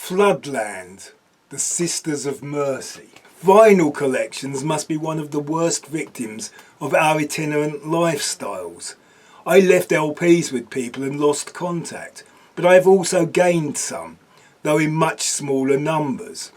Floodland, the Sisters of Mercy. Vinyl collections must be one of the worst victims of our itinerant lifestyles. I left LPs with people and lost contact, but I have also gained some, though in much smaller numbers.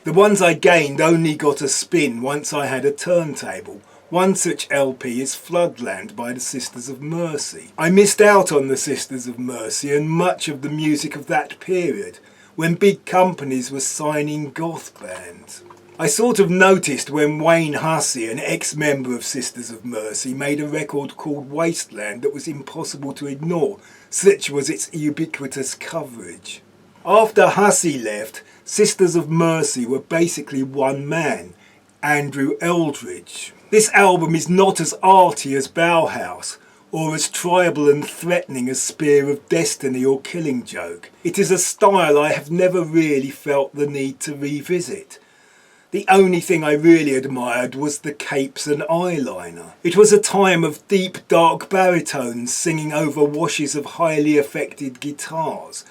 The ones I gained only got a spin once I had a turntable. One such LP is Floodland by the Sisters of Mercy. I missed out on the Sisters of Mercy and much of the music of that period, when big companies were signing goth bands. I sort of noticed when Wayne Hussey, an ex-member of Sisters of Mercy, made a record called Wasteland that was impossible to ignore, such was its ubiquitous coverage. After Hussey left, Sisters of Mercy were basically one man, Andrew Eldridge. This album is not as arty as Bauhaus, or as tribal and threatening as Spear of Destiny or Killing Joke. It is a style I have never really felt the need to revisit. The only thing I really admired was the capes and eyeliner. It was a time of deep, dark baritones singing over washes of highly affected guitars,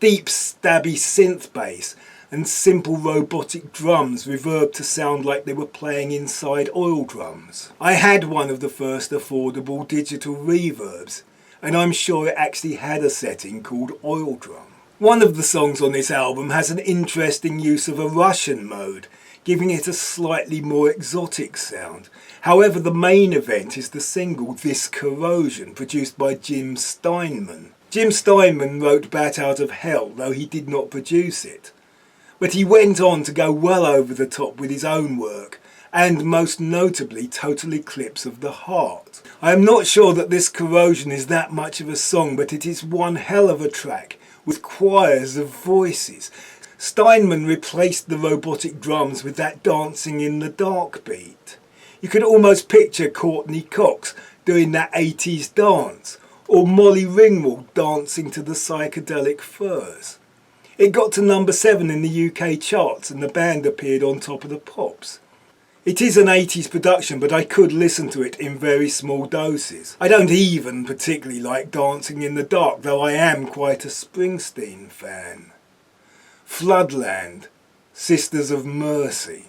deep, stabby synth bass, and simple robotic drums reverbed to sound like they were playing inside oil drums. I had one of the first affordable digital reverbs, and I'm sure it actually had a setting called oil drum. One of the songs on this album has an interesting use of a Russian mode, giving it a slightly more exotic sound. However, the main event is the single This Corrosion, produced by Jim Steinman. Jim Steinman wrote Bat Out of Hell, though he did not produce it. But he went on to go well over the top with his own work, and most notably Total Eclipse of the Heart. I am not sure that This Corrosion is that much of a song, but it is one hell of a track, with choirs of voices. Steinman replaced the robotic drums with that dancing in the dark beat. You could almost picture Courtney Cox doing that 80s dance, or Molly Ringwald dancing to the Psychedelic Furs. It got to number 7 in the UK charts and the band appeared on Top of the Pops. It is an 80s production, but I could listen to it in very small doses. I don't even particularly like Dancing in the Dark, though I am quite a Springsteen fan. Floodland, Sisters of Mercy.